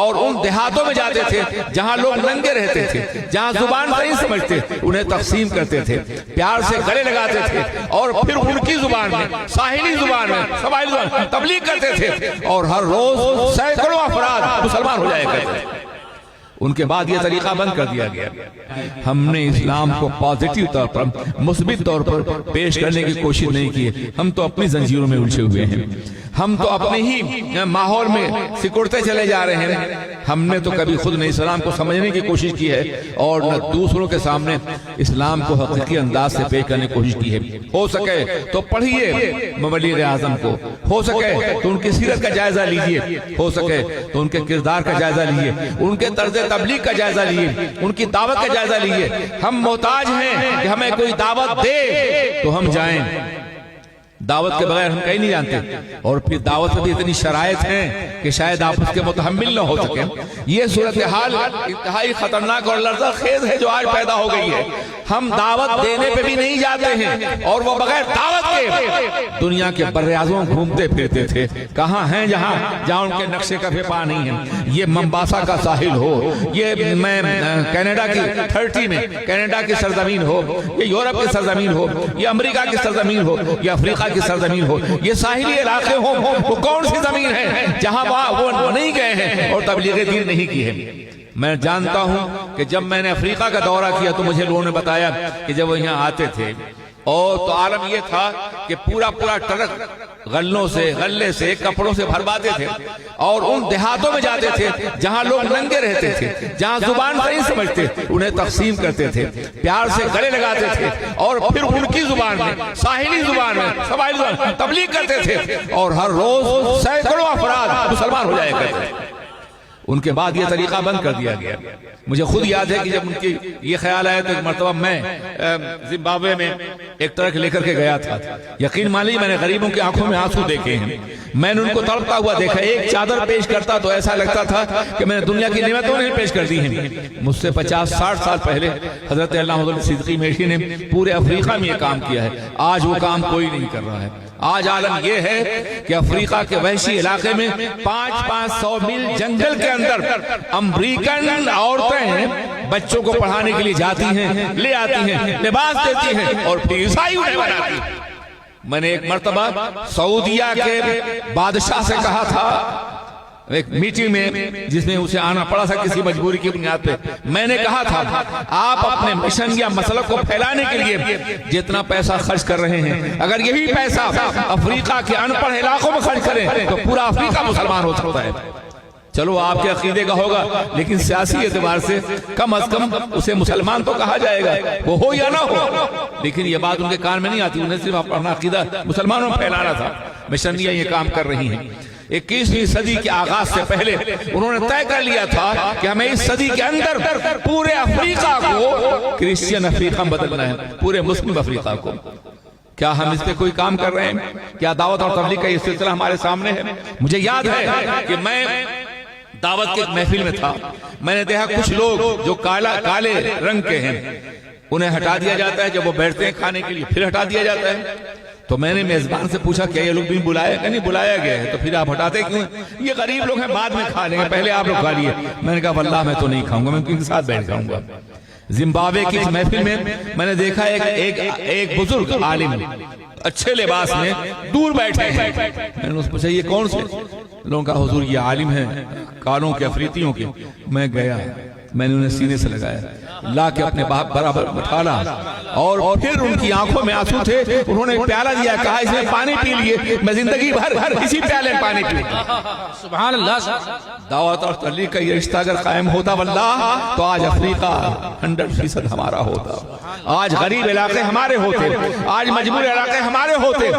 اور ان دیہاتوں میں جاتے تھے جہاں لوگ ننگے رہتے تھے، جہاں زبان نہیں سمجھتے، انہیں تقسیم کرتے تھے، پیار سے گلے لگاتے تھے، اور پھر ان کی زبان میں، ساحلی زبان میں، قبائلی زبان میں تبلیغ کرتے تھے، اور ہر روز سینکڑوں افراد مسلمان ہو جائے کرتے تھے۔ ان کے بعد یہ طریقہ بند کر دیا گیا۔ ہم نے اسلام کو پازیٹیو طور پر، مثبت طور پر پیش کرنے کی کوشش نہیں کی، ہم تو اپنی زنجیروں میں الجھے ہوئے ہیں، ہم تو اپنے ہی ماحول میں سکڑتے چلے جا رہے ہیں۔ ہم نے تو کبھی خود نے اسلام کو سمجھنے کی کوشش کی ہے، اور نہ دوسروں کے سامنے اسلام کو حقیقی انداز سے پیش کرنے کی کوشش کی ہے۔ ہو سکے تو پڑھیے مبلغ اعظم کو، ہو سکے تو ان کی سیرت کا جائزہ لیجئے، ہو سکے تو ان کے کردار کا جائزہ لیجئے، ان کے طرز تبلیغ کا جائزہ لیجئے، ان کی دعوت کا جائزہ لیجئے۔ ہم محتاج ہیں کہ ہمیں کوئی دعوت دے تو ہم جائیں، دعوت کے بغیر ہم کہیں نہیں جانتے، اور پھر دعوت میں بھی اتنی شرائط ہیں کہ شاید آپ اس کے متحمل نہ ہو سکیں۔ یہ صورتحال انتہائی خطرناک اور لرزہ خیز ہے جو آج پیدا ہو گئی ہے۔ ہم دعوت دینے پہ بھی نہیں جاتے ہیں، اور وہ بغیر دعوت کے دنیا کے بر اعظموں گھومتے پھرتے تھے۔ کہاں ہیں جہاں ان کے نقشے کا بھی پا نہیں ہے؟ یہ ممباسا کا ساحل ہو، یہ کینیڈا کی 30 میں کینیڈا کی سرزمین ہو، یہ یورپ کی سرزمین ہو، یہ امریکہ کی سرزمین ہو، یہ افریقہ کی سرزمین ہو، یہ ساحلی علاقے ہوں، وہ کون سی زمین ہے جہاں وہ نہیں گئے ہیں اور تبلیغ دین نہیں کی ہے؟ میں جانتا ہوں کہ جب میں نے افریقہ کا دورہ کیا تو مجھے لوگوں نے بتایا کہ جب وہ یہاں آتے تھے، اور تو عالم یہ تھا کہ پورا ٹرک غلے سے کپڑوں سے بھرواتے تھے، اور ان دیہاتوں میں جاتے تھے جہاں لوگ ننگے رہتے تھے، جہاں زبان نہیں سمجھتے، انہیں تقسیم کرتے تھے، پیار سے گلے لگاتے تھے، اور پھر ان کی زبان میں، ساحلی زبان میں، قبائلی زبان میں تبلیغ کرتے تھے، اور ہر روز سینکڑوں افراد مسلمان ہو جائے کرتے تھے۔ ان کے بعد یہ طریقہ بند کر دیا گیا۔ مجھے خود یاد ہے کہ جب ان کی یہ خیال آیا تو ایک مرتبہ میں زمبابوے میں ایک ٹرک لے کر کے گیا تھا۔ یقین مانی میں نے غریبوں کی آنکھوں میں آنسو دیکھے ہیں، میں نے ان کو تڑپتا ہوا دیکھا۔ ایک چادر پیش کرتا تو ایسا لگتا تھا کہ میں نے دنیا کی نعمتوں نے پیش کر دی ہیں۔ مجھ سے 50-60 سال پہلے حضرت علامہ صدیقی میٹھی نے پورے افریقہ میں یہ کام کیا ہے، آج وہ کام کوئی نہیں کر رہا ہے۔ آج عالم یہ ہے کہ افریقہ کے وحشی علاقے میں 500 میل جنگل کے اندر امریکن عورتیں بچوں کو پڑھانے کے لیے جاتی ہیں، لے آتی ہیں، لباس دیتی ہیں، اور پھر عیسائی انہیں بناتی ہیں۔ میں نے ایک مرتبہ سعودیہ کے بادشاہ سے کہا تھا ایک میٹنگ میں، جس میں اسے آنا پڑا تھا کسی مجبوری کی بنیاد پہ، میں نے کہا تھا آپ اپنے مشن یا مسئلہ کو پھیلانے کے لیے جتنا پیسہ خرچ کر رہے ہیں، اگر یہی پیسہ افریقہ کے ان پڑھ علاقوں میں خرچ کریں تو پورا افریقہ مسلمان ہو سکتا ہے۔ چلو آپ کے عقیدے کا ہوگا، لیکن سیاسی اعتبار سے کم از کم اسے مسلمان تو کہا جائے گا، وہ ہو یا نہ ہو، لیکن یہ بات ان کے کان میں نہیں آتی۔ انہیں صرف اپنا عقیدہ مسلمانوں میں پھیلانا تھا۔ مشنریاں یہ کام کر رہی ہیں۔ 21ویں صدی کے آغاز سے پہلے انہوں نے طے کر لیا تھا کہ ہمیں اس صدی کے اندر پورے افریقہ کو کرسچین افریقہ بدلنا ہے، پورے مسلم افریقہ کو۔ کیا ہم اس پہ کوئی کام کر رہے ہیں؟ کیا دعوت اور تبلیغ کا یہ سلسلہ ہمارے سامنے ہے؟ مجھے یاد ہے کہ میں دعوت کے ایک محفل میں تھا، میں نے دیکھا کچھ لوگ جو کالے رنگ کے ہیں انہیں ہٹا دیا جاتا ہے، جب وہ بیٹھتے ہیں کھانے کے لیے پھر ہٹا دیا جاتا ہے۔ تو میں نے میزبان سے پوچھا کیا یہ لوگ بھی بلایا گیا؟ نہیں بلایا گیا ہے، تو پھر آپ ہٹاتے کیوں؟ یہ غریب لوگ ہیں، بعد میں کھا لیں گے، پہلے آپ لوگ کھا لیے۔ میں نے کہا واللہ میں تو نہیں کھاؤں گا، میں ان کے ساتھ بیٹھ جاؤں گا۔ زمبابوے کی اس محفل میں نے دیکھا ایک بزرگ عالم اچھے لباس میں دور بیٹھے ہیں۔ میں نے اس سے پوچھا یہ کون سے؟ لوگوں کا حضور یہ عالم ہیں کالوں کے افریقیوں کے۔ میں گیا، میں نے انہیں سینے سے لگایا، لا کے اپنے باپ برابر بٹھالا، اور پھر ان کی آنکھوں میں آنسو تھے۔ انہوں نے پیالہ دیا، کہا اس میں پانی پی لیے، میں زندگی بھر اسی پیالے میں پانی پی۔ سبحان اللہ۔ دعوت اور تبلیغ کا یہ رشتہ اگر قائم ہوتا واللہ تو آج افریقہ 100% ہمارا ہوتا، آج غریب علاقے ہمارے ہوتے، آج مجبور علاقے ہمارے ہوتے۔